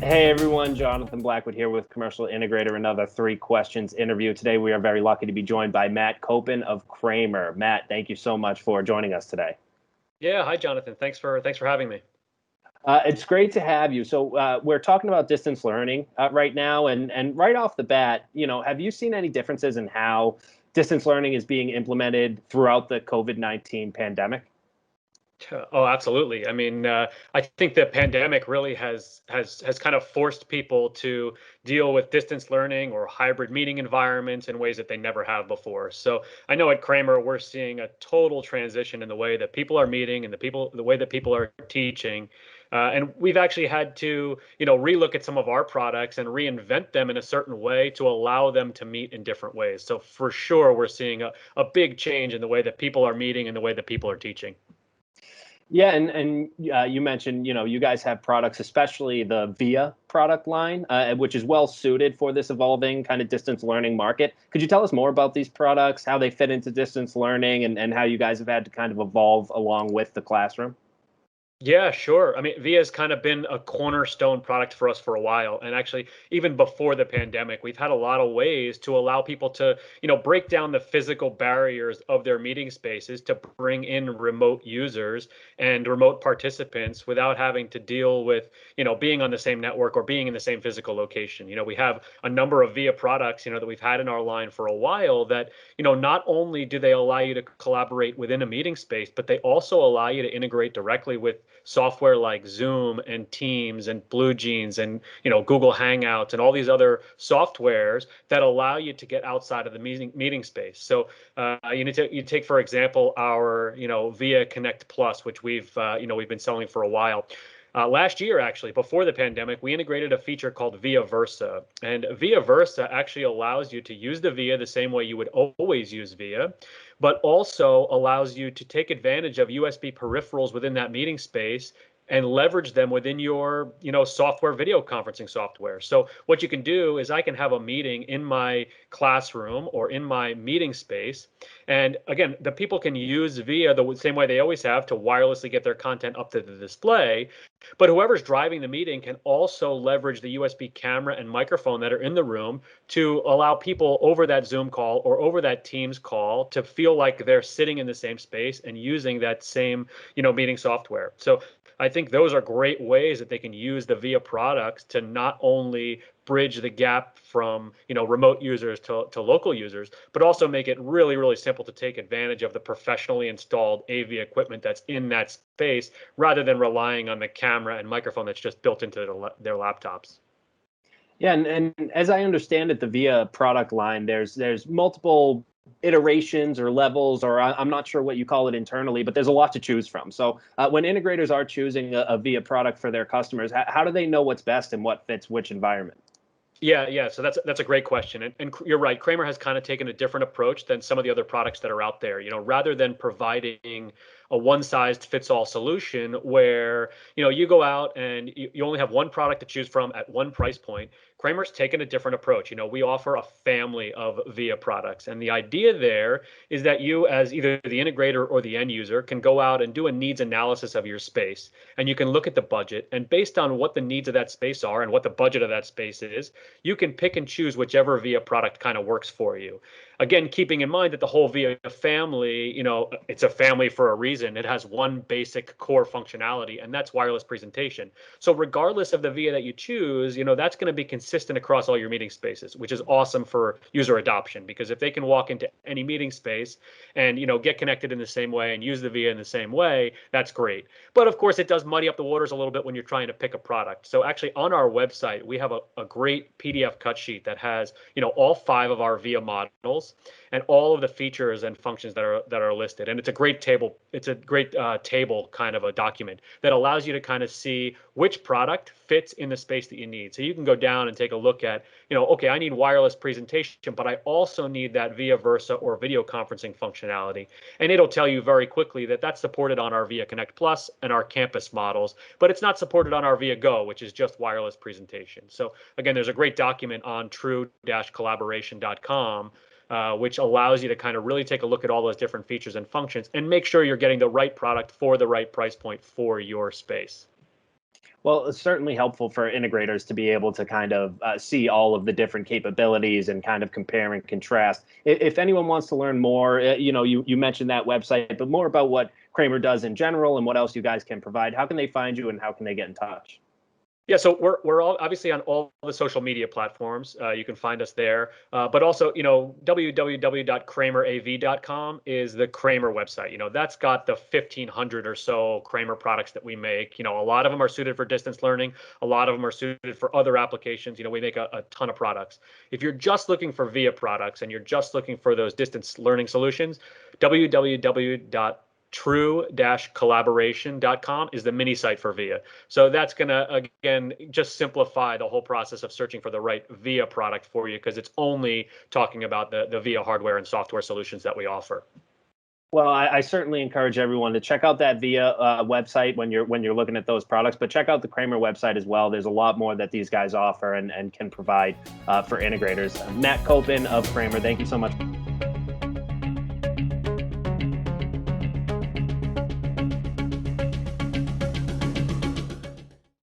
Hey everyone, Jonathan Blackwood here with Commercial Integrator, another 3 questions interview. Today we are very lucky to be joined by Matt Kopin of Kramer. Matt, thank you so much for joining us today. Yeah, hi Jonathan. Thanks for having me. It's great to have you. So we're talking about distance learning right now, and right off the bat, have you seen any differences in how distance learning is being implemented throughout the COVID-19 pandemic? Oh, absolutely. I think the pandemic really has kind of forced people to deal with distance learning or hybrid meeting environments in ways that they never have before. So I know at Kramer we're seeing a total transition in the way that people are meeting and the way that people are teaching. And we've actually had to, relook at some of our products and reinvent them in a certain way to allow them to meet in different ways. So for sure, we're seeing a big change in the way that people are meeting and the way that people are teaching. Yeah, and you mentioned, you guys have products, especially the VIA product line, which is well suited for this evolving kind of distance learning market. Could you tell us more about these products, how they fit into distance learning, and how you guys have had to kind of evolve along with the classroom? Yeah, sure. I mean, VIA's kind of been a cornerstone product for us for a while. And actually, even before the pandemic, we've had a lot of ways to allow people to, break down the physical barriers of their meeting spaces to bring in remote users and remote participants without having to deal with, being on the same network or being in the same physical location. We have a number of VIA products, that we've had in our line for a while that, not only do they allow you to collaborate within a meeting space, but they also allow you to integrate directly with software like Zoom and Teams and Blue Jeans and Google Hangouts and all these other softwares that allow you to get outside of the meeting space. So you take for example our Via Connect Plus, which we've been selling for a while. Last year, actually, before the pandemic, we integrated a feature called Via Versa. And Via Versa actually allows you to use the Via the same way you would always use Via, but also allows you to take advantage of USB peripherals within that meeting space and leverage them within your software video conferencing software. So what you can do is I can have a meeting in my classroom or in my meeting space, and again, the people can use Via the same way they always have to wirelessly get their content up to the display, but whoever's driving the meeting can also leverage the USB camera and microphone that are in the room to allow people over that Zoom call or over that Teams call to feel like they're sitting in the same space and using that same, meeting software. So I think those are great ways that they can use the VIA products to not only bridge the gap from remote users to local users, but also make it really, really simple to take advantage of the professionally installed AV equipment that's in that space rather than relying on the camera and microphone that's just built into their laptops. Yeah, and as I understand it, the VIA product line, there's multiple iterations or levels, or I'm not sure what you call it internally, but there's a lot to choose from. So when integrators are choosing a VIA product for their customers, how do they know what's best and what fits which environment? Yeah, yeah. So that's a great question, and you're right. Kramer has kind of taken a different approach than some of the other products that are out there. Rather than providing a one-size-fits-all solution where you go out and you only have one product to choose from at one price point. Kramer's taken a different approach. We offer a family of VIA products, and the idea there is that you, as either the integrator or the end user, can go out and do a needs analysis of your space, and you can look at the budget, and based on what the needs of that space are and what the budget of that space is, you can pick and choose whichever VIA product kind of works for you. Again, keeping in mind that the whole VIA family, it's a family for a reason. It has one basic core functionality, and that's wireless presentation. So regardless of the VIA that you choose, that's going to be consistent across all your meeting spaces, which is awesome for user adoption, because if they can walk into any meeting space and, get connected in the same way and use the VIA in the same way, that's great. But of course, it does muddy up the waters a little bit when you're trying to pick a product. So actually on our website, we have a great PDF cut sheet that has, all 5 of our VIA models and all of the features and functions that are listed. And it's a great table. It's a great table kind of a document that allows you to kind of see which product fits in the space that you need. So you can go down and take a look at, okay, I need wireless presentation, but I also need that Via Versa or video conferencing functionality. And it'll tell you very quickly that that's supported on our Via Connect Plus and our campus models, but it's not supported on our Via Go, which is just wireless presentation. So again, there's a great document on true-collaboration.com, which allows you to kind of really take a look at all those different features and functions and make sure you're getting the right product for the right price point for your space. Well, it's certainly helpful for integrators to be able to kind of see all of the different capabilities and kind of compare and contrast. If anyone wants to learn more, you mentioned that website, but more about what Kramer does in general and what else you guys can provide. How can they find you and how can they get in touch? Yeah, so we're all obviously on all the social media platforms. You can find us there, but also www.kramerav.com is the Kramer website. That's got the 1,500 or so Kramer products that we make. A lot of them are suited for distance learning. A lot of them are suited for other applications. We make a ton of products. If you're just looking for VIA products and you're just looking for those distance learning solutions, www.true-collaboration.com is the mini site for VIA. So that's going to, again, just simplify the whole process of searching for the right VIA product for you, because it's only talking about the VIA hardware and software solutions that we offer. Well, I certainly encourage everyone to check out that VIA website when you're looking at those products, but check out the Kramer website as well. There's a lot more that these guys offer and can provide for integrators. Matt Kopin of Kramer, thank you so much.